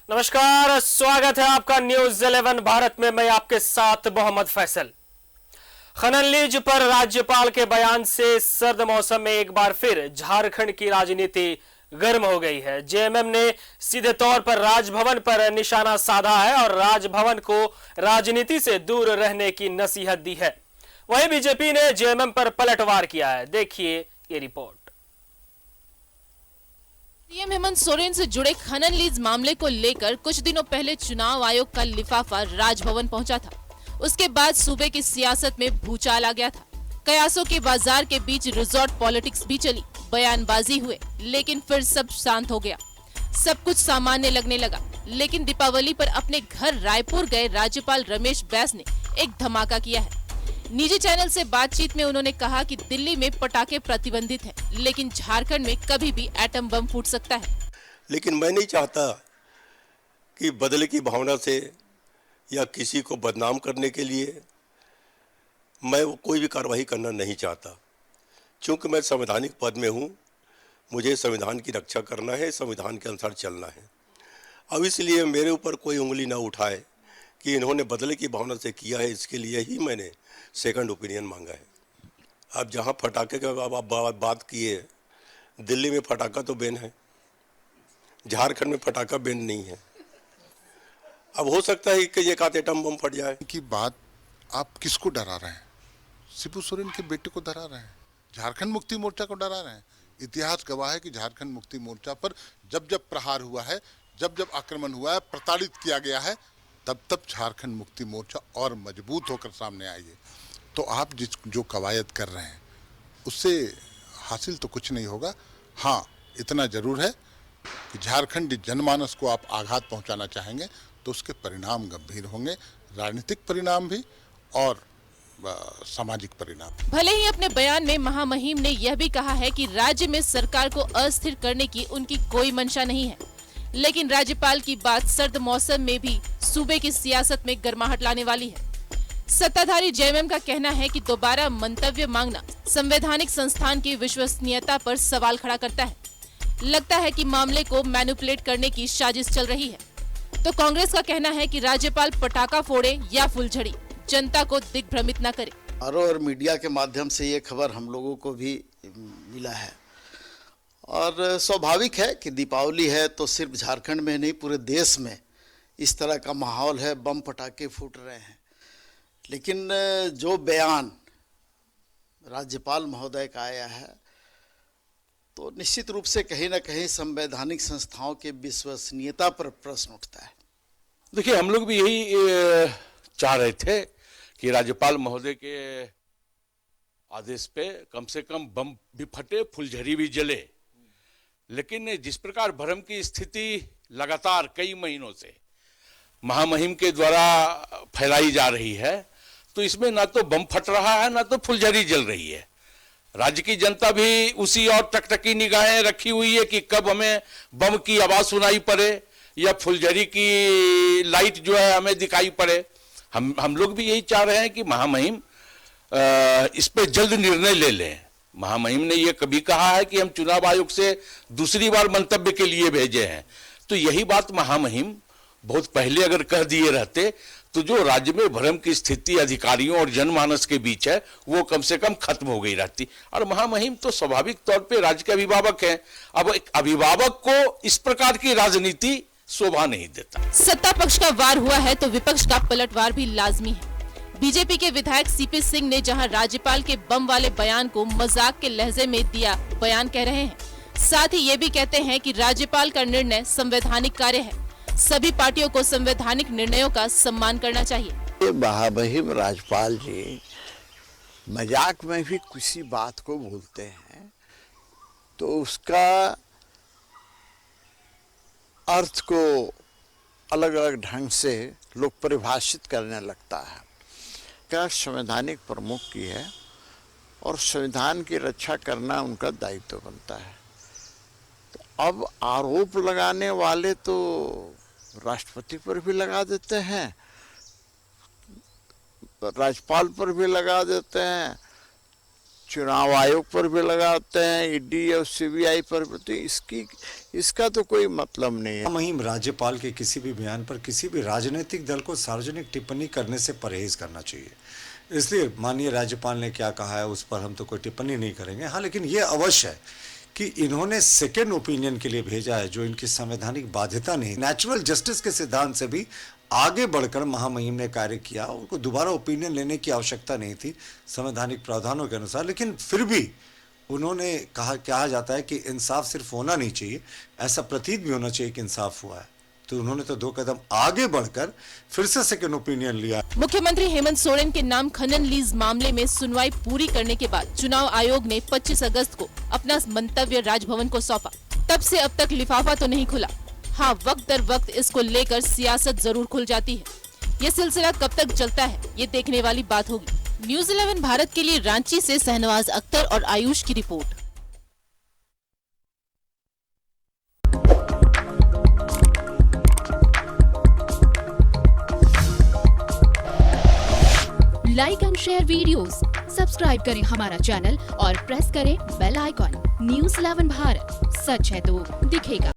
नमस्कार, स्वागत है आपका न्यूज 11 भारत में। मैं आपके साथ मोहम्मद फैसल। खनन लीज पर राज्यपाल के बयान से सर्द मौसम में एक बार फिर झारखंड की राजनीति गर्म हो गई है। जेएमएम ने सीधे तौर पर राजभवन पर निशाना साधा है और राजभवन को राजनीति से दूर रहने की नसीहत दी है। वहीं बीजेपी ने जेएमएम पर पलटवार किया है। देखिए ये रिपोर्ट। सीएम हेमंत सोरेन से जुड़े खनन लीज मामले को लेकर कुछ दिनों पहले चुनाव आयोग का लिफाफा राजभवन पहुंचा था। उसके बाद सूबे की सियासत में भूचाल आ गया था। कयासों के बाजार के बीच रिजॉर्ट पॉलिटिक्स भी चली, बयानबाजी हुए, लेकिन फिर सब शांत हो गया। सब कुछ सामान्य लगने लगा। लेकिन दीपावली पर अपने घर रायपुर गए राज्यपाल रमेश बैस ने एक धमाका किया है। निजी चैनल से बातचीत में उन्होंने कहा कि दिल्ली में पटाखे प्रतिबंधित हैं, लेकिन झारखंड में कभी भी एटम बम फूट सकता है। लेकिन मैं नहीं चाहता कि बदले की भावना से या किसी को बदनाम करने के लिए मैं कोई भी कार्रवाई करना नहीं चाहता। चूंकि मैं संवैधानिक पद में हूँ, मुझे संविधान की रक्षा करना है, संविधान के अनुसार चलना है। अब इसलिए मेरे ऊपर कोई उंगली ना उठाए कि इन्होंने बदले की भावना से किया है। इसके लिए ही मैंने सेकंड ओपिनियन मांगा है। अब जहाँ फटाके का आप बात किए, दिल्ली में फटाका तो बैन है, झारखंड में फटाका बैन नहीं है। अब हो सकता है कि एक आध एटम बम फट जाए की बात। आप किसको डरा रहे हैं? शिबू सोरेन के बेटे को डरा रहे हैं, झारखंड मुक्ति मोर्चा को डरा रहे हैं। इतिहास गवाह है कि झारखंड मुक्ति मोर्चा पर जब जब प्रहार हुआ है, जब जब आक्रमण हुआ है, प्रताड़ित किया गया है, तब तब झारखंड मुक्ति मोर्चा और मजबूत होकर सामने आई है। तो आप जो कवायद कर रहे हैं उससे हासिल तो कुछ नहीं होगा। हाँ, इतना जरूर है कि झारखंड जनमानस को आप आघात पहुंचाना चाहेंगे तो उसके परिणाम गंभीर होंगे, राजनीतिक परिणाम भी और सामाजिक परिणाम। भले ही अपने बयान में महामहिम ने यह भी कहा है कि राज्य में सरकार को अस्थिर करने की उनकी कोई मंशा नहीं है, लेकिन राज्यपाल की बात सर्द मौसम में भी सूबे की सियासत में गर्माहट लाने वाली है। सत्ताधारी जेएमएम का कहना है कि दोबारा मंतव्य मांगना संवैधानिक संस्थान की विश्वसनीयता पर सवाल खड़ा करता है। लगता है कि मामले को मैनिपुलेट करने की साजिश चल रही है। तो कांग्रेस का कहना है कि राज्यपाल पटाखा फोड़े या फुलझड़ी, जनता को दिग्भ्रमित न करे। और मीडिया के माध्यम से ये खबर हम लोगों को भी मिला है और स्वाभाविक है कि दीपावली है तो सिर्फ झारखंड में नहीं पूरे देश में इस तरह का माहौल है, बम पटाखे फूट रहे हैं। लेकिन जो बयान राज्यपाल महोदय का आया है तो निश्चित रूप से कहीं ना कहीं संवैधानिक संस्थाओं की विश्वसनीयता पर प्रश्न उठता है। देखिए, हम लोग भी यही चाह रहे थे कि राज्यपाल महोदय के आदेश पे कम से कम बम भी फटे, फुलझड़ी भी जले। लेकिन जिस प्रकार भ्रम की स्थिति लगातार कई महीनों से महामहिम के द्वारा फैलाई जा रही है, तो इसमें ना तो बम फट रहा है ना तो फुलझड़ी जल रही है। राज्य की जनता भी उसी और टकटकी निगाहें रखी हुई है कि कब हमें बम की आवाज सुनाई पड़े या फुलझड़ी की लाइट जो है हमें दिखाई पड़े। हम लोग भी यही चाह रहे हैं कि महामहिम इस पे जल्द निर्णय ले लें। महामहिम ने यह कभी कहा है कि हम चुनाव आयोग से दूसरी बार मंतव्य के लिए भेजे हैं, तो यही बात महामहिम बहुत पहले अगर कह दिए रहते तो जो राज्य में भ्रम की स्थिति अधिकारियों और जनमानस के बीच है वो कम से कम खत्म हो गई रहती। और महामहिम तो स्वाभाविक तौर पे राज्य के अभिभावक हैं। अब एक अभिभावक को इस प्रकार की राजनीति शोभा नहीं देता। सत्ता पक्ष का वार हुआ है तो विपक्ष का पलटवार भी लाजमी है। बीजेपी के विधायक सीपी सिंह ने जहां राज्यपाल के बम वाले बयान को मजाक के लहजे में दिया बयान कह रहे हैं, साथ ही ये भी कहते हैं कि राज्यपाल का निर्णय संवैधानिक कार्य है। सभी पार्टियों को संवैधानिक निर्णयों का सम्मान करना चाहिए। महामहिम राज्यपाल जी मजाक में भी किसी बात को बोलते हैं तो उसका अर्थ को अलग अलग ढंग से लोग परिभाषित करने लगता है। क्या संवैधानिक प्रमुख की है और संविधान की रक्षा करना उनका दायित्व बनता है। तो अब आरोप लगाने वाले तो राष्ट्रपति पर भी लगा देते हैं, राज्यपाल पर भी लगा देते हैं, चुनाव आयोग पर भी लगाते हैं, ईडी और सीबीआई पर भी, तो इसका तो कोई मतलब नहीं है। मुहिम राज्यपाल के किसी भी बयान पर किसी भी राजनीतिक दल को सार्वजनिक टिप्पणी करने से परहेज करना चाहिए। इसलिए माननीय राज्यपाल ने क्या कहा है उस पर हम तो कोई टिप्पणी नहीं करेंगे। हाँ, लेकिन ये अवश्य है कि इन्होंने सेकेंड ओपिनियन के लिए भेजा है, जो इनकी संवैधानिक बाध्यता नहीं, नेचुरल जस्टिस के सिद्धांत से भी आगे बढ़कर महामहिम ने कार्य किया। उनको दोबारा ओपिनियन लेने की आवश्यकता नहीं थी संवैधानिक प्रावधानों के अनुसार, लेकिन फिर भी उन्होंने कहा जाता है कि इंसाफ सिर्फ होना नहीं चाहिए, ऐसा प्रतीत भी होना चाहिए कि इंसाफ हुआ है। तो उन्होंने तो 2 कदम आगे बढ़कर फिर से सेकेंड ओपिनियन लिया। मुख्यमंत्री हेमंत सोरेन के नाम खनन लीज मामले में सुनवाई पूरी करने के बाद चुनाव आयोग ने 25 अगस्त को अपना मंतव्य राजभवन को सौंपा। तब से अब तक लिफाफा तो नहीं खुला। हाँ, वक्त दर वक्त इसको लेकर सियासत जरूर खुल जाती है। ये सिलसिला कब तक चलता है, ये देखने वाली बात होगी। न्यूज़ 11 भारत के लिए रांची से शहनवाज अख्तर और आयुष की report. Like and share videos, subscribe करें हमारा चैनल और प्रेस करें बेल आइकॉन। न्यूज़ 11 भारत, सच है तो दिखेगा।